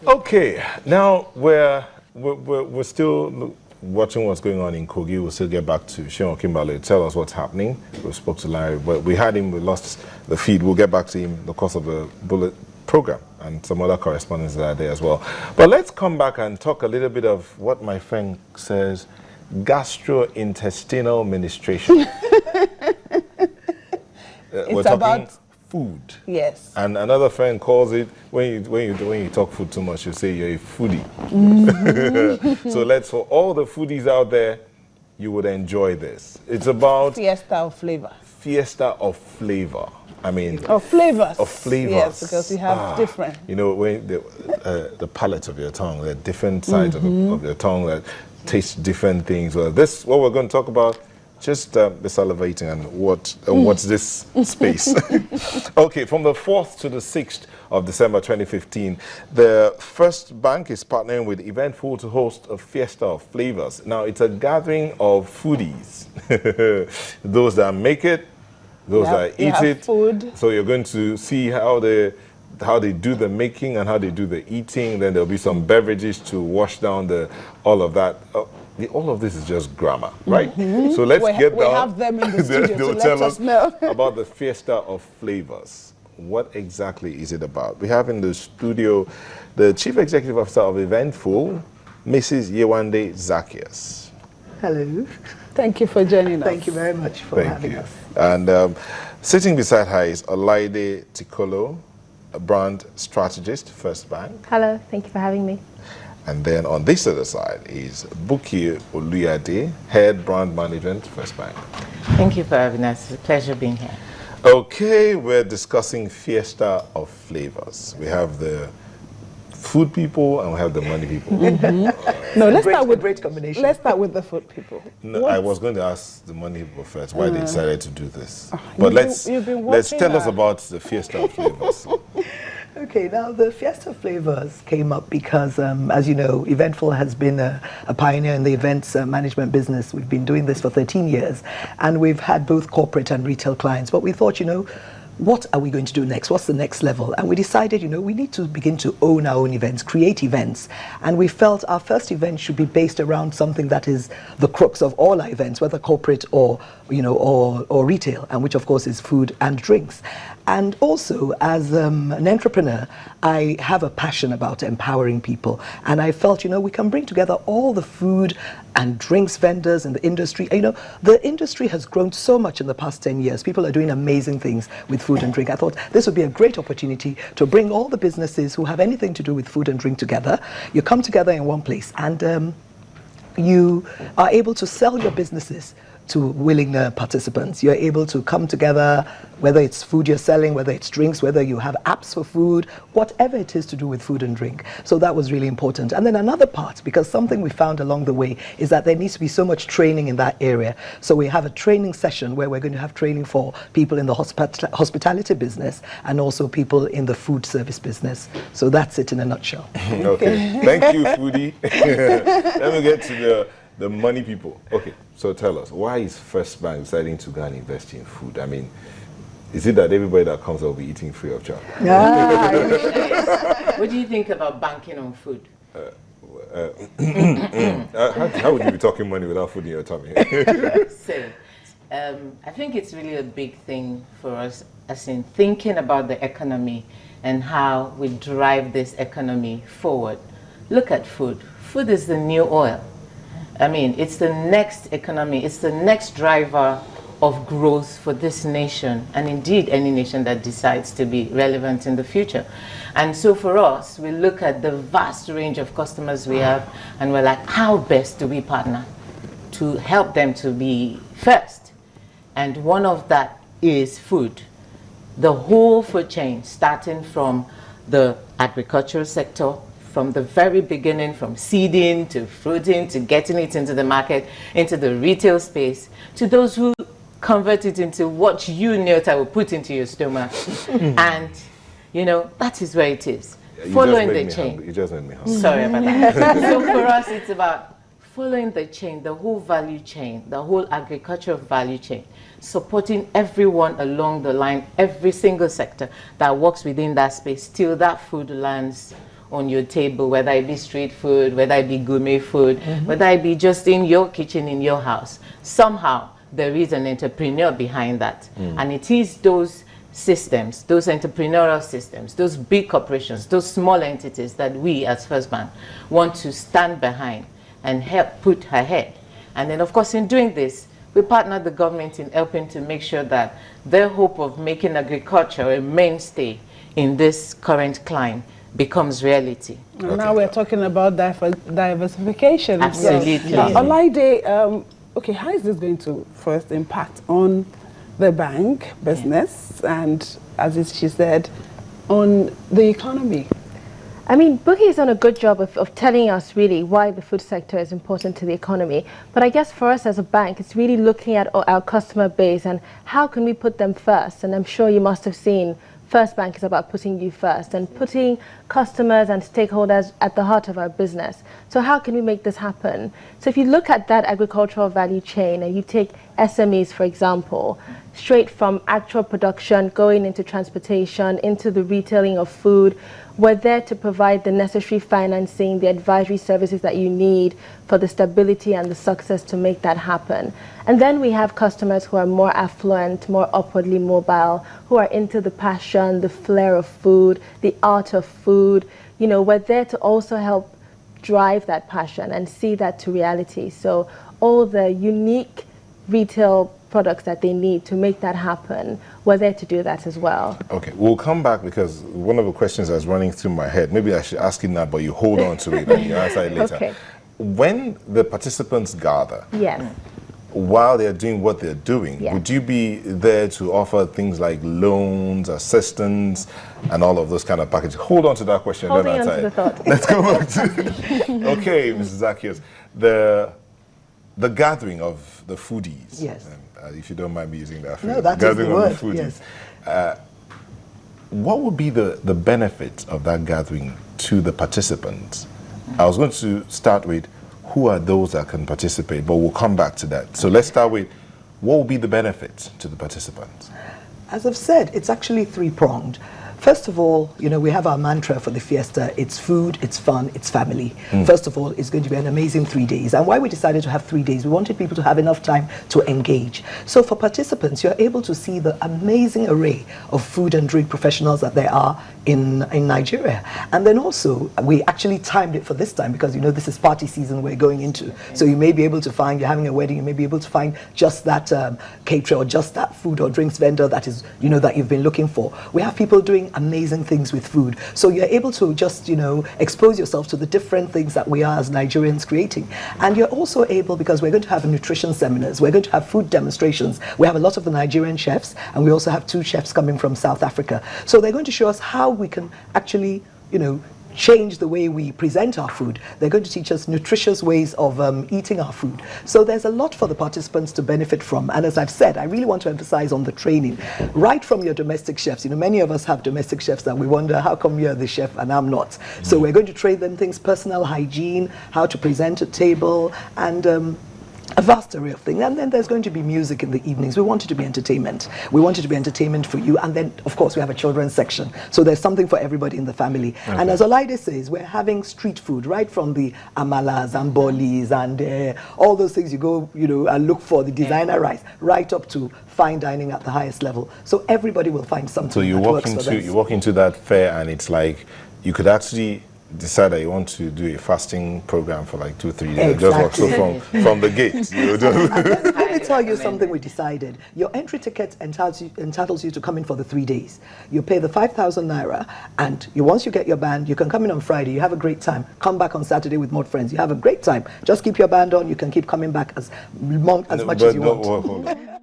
Okay, now we're still watching what's going on in Kogi. We'll still get back to Sean Kimbale, tell us what's happening. We spoke to Larry, but we had him, we lost the feed. We'll get back to him in the course of the bullet program, and some other correspondents that are there as well. But let's come back and talk a little bit of what my friend says, gastrointestinal ministration. We're talking about food. Yes. And another friend calls it, when you talk food too much, you say you're a foodie. Mm-hmm. So for all the foodies out there, you would enjoy this. It's about Fiesta of Flavor. Fiesta of Flavor. I mean, of flavors. Of flavors. Yes, because we have different. You know, when the palates of your tongue, the different sides of your tongue that taste different things. Well, this what we're going to talk about. Just be salivating and what's this space? Okay, from the 4th to the 6th of December 2015, the First Bank is partnering with Eventful to host a Fiesta of Flavors. Now, it's a gathering of foodies. Those that make it, those that eat it. Food. So you're going to see how they do the making and how they do the eating. Then there'll be some beverages to wash down all of that. All of this is just grammar, right? Mm-hmm. So let's get down. We have them in the studio to let us know about the Fiesta of Flavors. What exactly is it about? We have in the studio the Chief Executive Officer of Eventful, Mrs. Yewande Zacchaeus. Hello. Thank you for joining us. Thank you very much for having us. And sitting beside her is Olaide Tikolo, a brand strategist, First Bank. Hello, thank you for having me. And then on this other side is Buki Oluyade, Head Brand Management, First Bank. Thank you for having us. It's a pleasure being here. Okay, we're discussing Fiesta of Flavors. We have the food people and we have the money people. Mm-hmm. No, let's start with great combination. Let's start with the food people. No, I was going to ask the money people first why they decided to do this. But let's tell us about the Fiesta of Flavors. Okay, now the Fiesta Flavors came up because, as you know, Eventful has been a pioneer in the events management business. We've been doing this for 13 years, and we've had both corporate and retail clients. But we thought, what are we going to do next? What's the next level? And we decided, we need to begin to own our own events, create events. And we felt our first event should be based around something that is the crux of all our events, whether corporate or retail, and which of course is food and drinks. And also, as an entrepreneur, I have a passion about empowering people. And I felt, we can bring together all the food and drinks vendors in the industry. The industry has grown so much in the past 10 years. People are doing amazing things with food and drink. I thought this would be a great opportunity to bring all the businesses who have anything to do with food and drink together. You come together in one place and you are able to sell your businesses to willing participants. You're able to come together, whether it's food you're selling, whether it's drinks, whether you have apps for food, whatever it is to do with food and drink. So that was really important. And then another part, because something we found along the way is that there needs to be so much training in that area. So we have a training session where we're going to have training for people in the hospitality business and also people in the food service business. So that's it in a nutshell. Okay, thank you, foodie. Let me get to the money people. Okay, so tell us, why is First Bank deciding to go and invest in food? I mean, is it that everybody that comes will be eating free of charge? What do you think about banking on food? How would you be talking money without food in your tummy? I think it's really a big thing for us, as in thinking about the economy and how we drive this economy forward. Look at food. Food is the new oil. I mean, it's the next economy, it's the next driver of growth for this nation, and indeed any nation that decides to be relevant in the future. And so for us, we look at the vast range of customers we have, and we're like, how best do we partner to help them to be first? And one of that is food. The whole food chain, starting from the agricultural sector, from the very beginning, from seeding to fruiting to getting it into the market, into the retail space, to those who convert it into what you, Nyota, will put into your stomach. And, that is where it is. Following the chain. You just made me hungry. Sorry about that. So for us, it's about following the chain, the whole value chain, the whole agricultural value chain, supporting everyone along the line, every single sector that works within that space, till that food lands on your table, whether it be street food, whether it be gourmet food, whether it be just in your kitchen, in your house. Somehow, there is an entrepreneur behind that. And it is those systems, those entrepreneurial systems, those big corporations, those small entities that we as First Bank want to stand behind and help put ahead. And then, of course, in doing this, we partner the government in helping to make sure that their hope of making agriculture a mainstay in this current climate becomes reality. And now we're talking about diversification. Absolutely. Olaide, okay, how is this going to first impact on the bank business and, as she said, on the economy? I mean, Bookie has done a good job of telling us really why the food sector is important to the economy. But I guess for us as a bank, it's really looking at our customer base and how can we put them first. And I'm sure you must have seen First Bank is about putting you first and putting customers and stakeholders at the heart of our business. So how can we make this happen? So if you look at that agricultural value chain and you take SMEs, for example, straight from actual production, going into transportation, into the retailing of food, we're there to provide the necessary financing, the advisory services that you need for the stability and the success to make that happen. And then we have customers who are more affluent, more upwardly mobile, who are into the passion, the flair of food, the art of food. You know, we're there to also help drive that passion and see that to reality. So all the unique retail products that they need to make that happen, we're there to do that as well. Okay, we'll come back because one of the questions that's running through my head, maybe I should ask it now, but you hold on to it and you answer it later. Okay. When the participants gather, Yes. while they're doing what they're doing, Yeah. would you be there to offer things like loans, assistance, and all of those kind of packages? Hold on to that question. Holding then on to answer the it. thought. Let's go back to okay, Mrs. Zacchaeus. The gathering of the foodies. Yes. If you don't mind me using that phrase. No, that is gathering the of word, the foodies. yes. What would be the benefit of that gathering to the participants? I was going to start with who are those that can participate, but we'll come back to that. So let's start with what will be the benefit to the participants? As I've said, it's actually three-pronged. First of all, you know, we have our mantra for the Fiesta. It's food, it's fun, it's family. First of all, it's going to be an amazing 3 days. And why we decided to have 3 days, we wanted people to have enough time to engage. So for participants, you're able to see the amazing array of food and drink professionals that there are in Nigeria. And then also, we actually timed it for this time because, you know, this is party season we're going into. So you may be able to find, you're having a wedding, you may be able to find just that caterer or just that food or drinks vendor that is, you know, that you've been looking for. We have people doing amazing things with food. So you're able to just, you know, expose yourself to the different things that we are as Nigerians creating. And you're also able, because we're going to have nutrition seminars, we're going to have food demonstrations. We have a lot of the Nigerian chefs, and we also have 2 chefs coming from South Africa. So they're going to show us how we can actually, you know, change the way we present our food. They're going to teach us nutritious ways of eating our food. So there's a lot for the participants to benefit from. And as I've said, I really want to emphasize on the training. Right from your domestic chefs, you know, many of us have domestic chefs that we wonder, how come you're the chef and I'm not? So we're going to train them things, personal hygiene, how to present a table, and a vast array of things. And then there's going to be music in the evenings. We want it to be entertainment. We want it to be entertainment for you. And then, of course, we have a children's section. So there's something for everybody in the family. Okay. And as Olaide says, we're having street food, right from the amalas and bolis and all those things you go, you know, and look for, the designer rice, right up to fine dining at the highest level. So everybody will find something. So you walk into that fair and it's like, you could actually decide that you want to do a fasting program for like 2-3 days. Exactly. Just walk from the gate. You know, let me tell you something we decided. Your entry ticket entitles you to come in for the 3 days. You pay the 5,000 naira, and once you get your band, you can come in on Friday. You have a great time. Come back on Saturday with more friends. You have a great time. Just keep your band on. You can keep coming back as much as you want. Hold on.